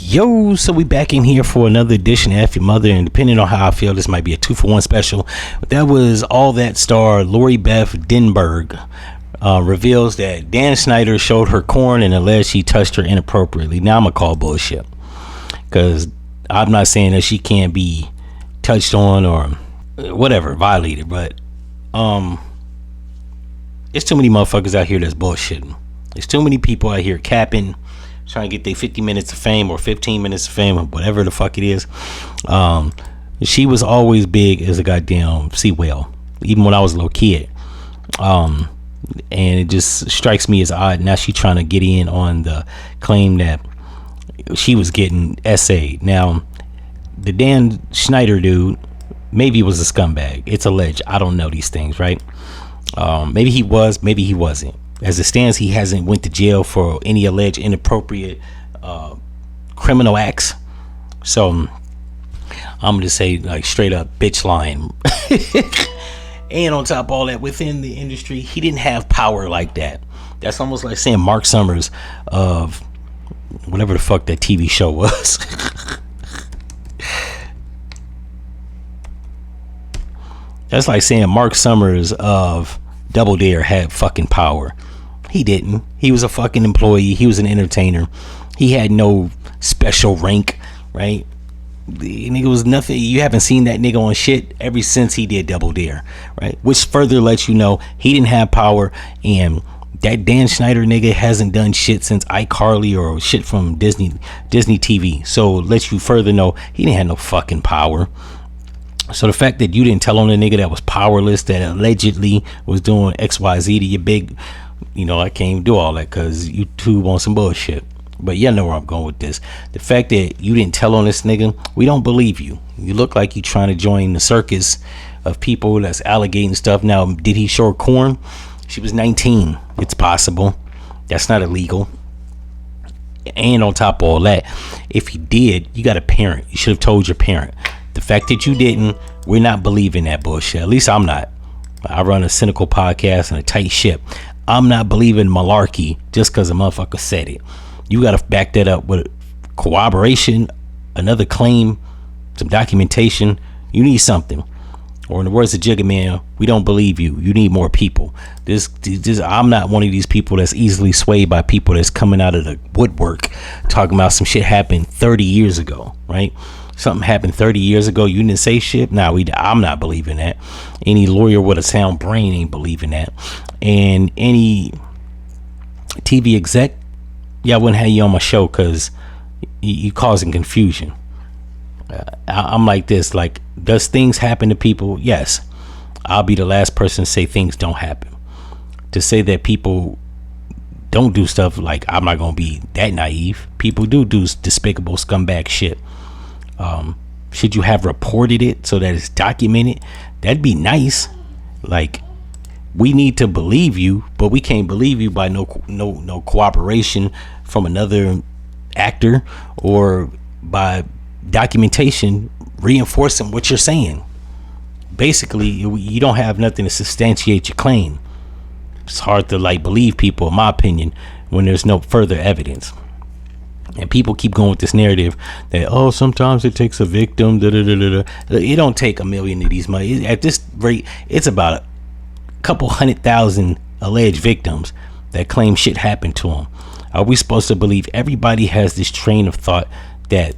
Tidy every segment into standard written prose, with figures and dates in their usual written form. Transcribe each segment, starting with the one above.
Yo, so we back in here for another edition of F-ya-Motha, and depending on how I feel, this might be a 2-for-1 special. But that was All That star Lori Beth Denberg reveals that Dan Schneider showed her corn and alleged he touched her inappropriately. Now I'm gonna call bullshit, because I'm not saying that she can't be touched on or whatever, violated, but it's too many motherfuckers out here that's bullshitting. There's too many people out here capping, trying to get their 50 minutes of fame or 15 minutes of fame or whatever the fuck it is. She was always big as a goddamn sea whale, even when I was a little kid. And it just strikes me as odd. Now she trying to get in on the claim that she was getting essayed. Now, the Dan Schneider dude, maybe was a scumbag. It's alleged. I don't know these things, right? Maybe he was, maybe he wasn't. As it stands, he hasn't went to jail for any alleged inappropriate criminal acts. So I'm gonna say, like, straight up bitch lying. And on top of all that, within the industry, he didn't have power like that. That's almost like saying Mark Summers of whatever the fuck that TV show was. That's like saying Mark Summers of Double Dare had fucking power. He didn't. He was a fucking employee. He was an entertainer. He had no special rank, right? The nigga was nothing. You haven't seen that nigga on shit ever since he did Double Dare, right? Which further lets you know he didn't have power, and that Dan Schneider nigga hasn't done shit since iCarly or shit from Disney TV. So lets you further know he didn't have no fucking power. So the fact that you didn't tell on a nigga that was powerless, that allegedly was doing XYZ to your big, I can't even do all that because you two want some bullshit. But you know where I'm going with this. The fact that you didn't tell on this nigga, we don't believe you. You look like you trying to join the circus of people that's alligating stuff. Now, did he show her corn? She was 19. It's possible. That's not illegal. And on top of all that, if he did, you got a parent. You should have told your parent. The fact that you didn't, we're not believing that bullshit. At least I'm not. I run a cynical podcast and a tight ship. I'm not believing malarkey just because a motherfucker said it. You got to back that up with corroboration, another claim, some documentation. You need something. Or in the words of Jigga Man, we don't believe you. You need more people. I'm not one of these people that's easily swayed by people that's coming out of the woodwork talking about some shit happened 30 years ago, right? Something happened 30 years ago. You didn't say shit. I'm not believing that. Any lawyer with a sound brain ain't believing that. And any TV exec, I wouldn't have you on my show because you causing confusion. I'm like this. Like, does things happen to people? Yes. I'll be the last person to say things don't happen. To say that people don't do stuff, like, I'm not gonna be that naive. People do despicable scumbag shit. Should you have reported it so that it's documented? That'd be nice. Like, we need to believe you, but we can't believe you by no cooperation from another actor or by documentation reinforcing what you're saying. Basically, you don't have nothing to substantiate your claim. It's hard to believe people, in my opinion, when there's no further evidence. And people keep going with this narrative that, sometimes it takes a victim. It don't take a million of these money. At this rate, it's about a couple 100,000 alleged victims that claim shit happened to them. Are we supposed to believe everybody has this train of thought that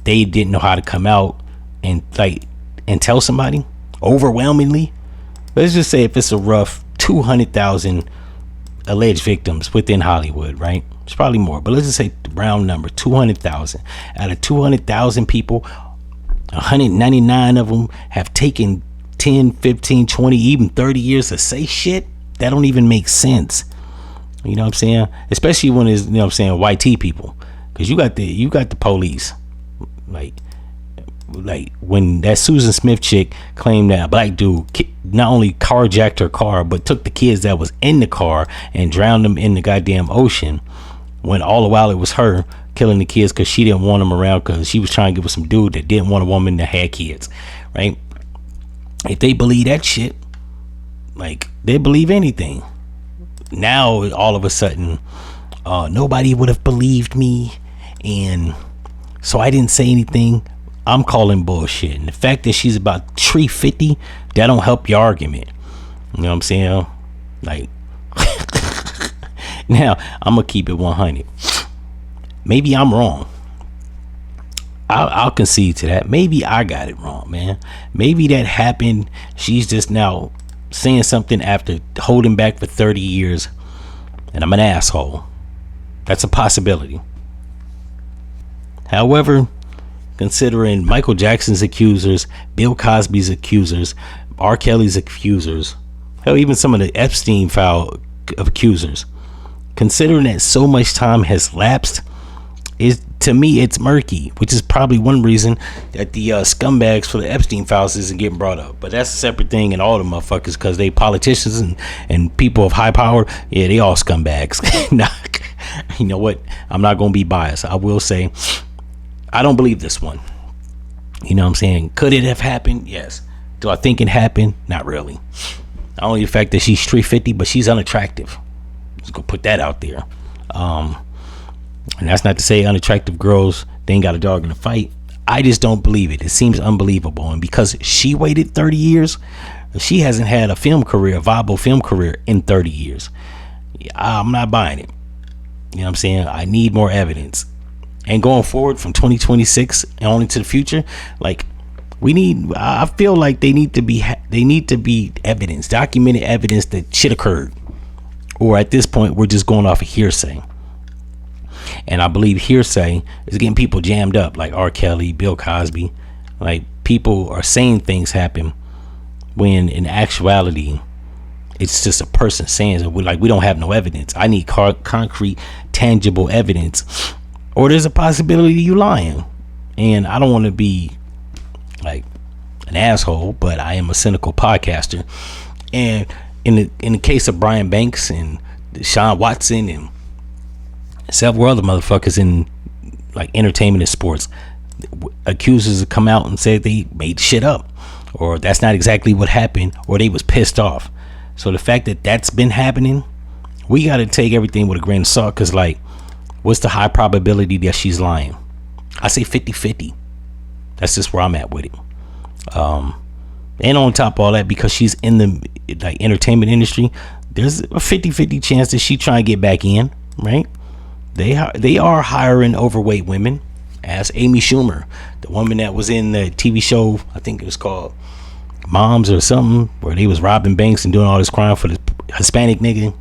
they didn't know how to come out and tell somebody overwhelmingly? Let's just say if it's a rough 200,000 alleged victims within Hollywood, right? It's probably more, but let's just say round number 200,000. Out of 200,000 people, 199 of them have taken 10, 15, 20, even 30 years to say shit that don't even make sense. You know what I'm saying? Especially when it's, white T people, because you got the police, like when that Susan Smith chick claimed that a black dude not only carjacked her car but took the kids that was in the car and drowned them in the goddamn ocean, when all the while it was her killing the kids because she didn't want them around because she was trying to get with some dude that didn't want a woman that had kids, right? If they believe that shit, they believe anything. Now all of a sudden nobody would have believed me, and So I didn't say anything. I'm calling bullshit. And the fact that she's about 350, that don't help your argument. You know what I'm saying? Like, now I'm gonna keep it 100. Maybe I'm wrong. I'll concede to that. Maybe I got it wrong, man. Maybe that happened. She's just now saying something after holding back for 30 years, and I'm an asshole. That's a possibility. However, considering Michael Jackson's accusers, Bill Cosby's accusers, R. Kelly's accusers, hell, even some of the Epstein file accusers, considering that so much time has lapsed, to me it's murky, which is probably one reason that the scumbags for the Epstein files isn't getting brought up. But that's a separate thing, and all the motherfuckers, because they politicians and people of high power, yeah, they all scumbags. Nah, you know what, I'm not gonna be biased. I will say I don't believe this one. You know what I'm saying? Could it have happened? Yes. Do I think it happened? Not really. Not only the fact that she's 350, but she's unattractive. Let's go put that out there. And that's not to say unattractive girls, they ain't got a dog in the fight. I just don't believe it. It seems unbelievable. And because she waited 30 years, she hasn't had a viable film career in 30 years. I'm not buying it. You know what I'm saying? I need more evidence. And going forward from 2026 and on into the future, like, I feel like they need to be evidence, documented evidence that shit occurred. Or at this point, we're just going off of hearsay. And I believe hearsay is getting people jammed up, like R. Kelly, Bill Cosby. Like, people are saying things happen when in actuality it's just a person saying it. We don't have no evidence. I need concrete, tangible evidence, or there's a possibility you lying. And I don't want to be like an asshole, but I am a cynical podcaster. And in the case of Brian Banks and Sean Watson and several other motherfuckers in like entertainment and sports, accusers have come out and said they made shit up, or that's not exactly what happened, or they was pissed off. So the fact that that's been happening, we got to take everything with a grain of salt, because like, what's the high probability that she's lying? I say 50-50. That's just where I'm at with it. And on top of all that, because she's in the like entertainment industry, there's a 50-50 chance that she trying to get back in, right? They are hiring overweight women, as Amy Schumer, the woman that was in the TV show, I think it was called Moms or something, where they was robbing banks and doing all this crime for the Hispanic nigga.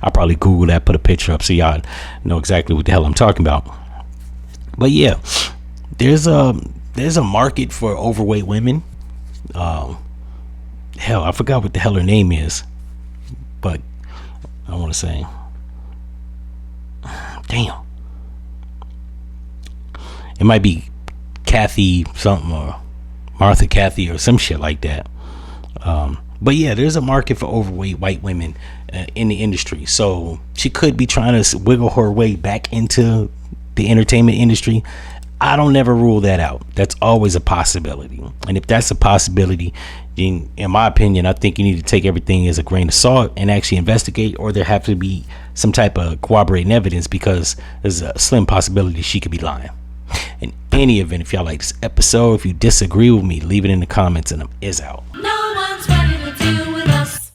I probably Google that, put a picture up so y'all know exactly what the hell I'm talking about. But yeah, there's a market for overweight women. Hell, I forgot what the hell her name is, but I want to say, damn, it might be Kathy something, or Martha Kathy, or some shit like that. But yeah, there's a market for overweight white women in the industry. So she could be trying to wiggle her way back into the entertainment industry. I don't never rule that out. That's always a possibility. And if that's a possibility, then in my opinion, I think you need to take everything as a grain of salt and actually investigate, or there have to be some type of corroborating evidence, because there's a slim possibility she could be lying. In any event, if y'all like this episode, if you disagree with me, leave it in the comments, and I'm out. No.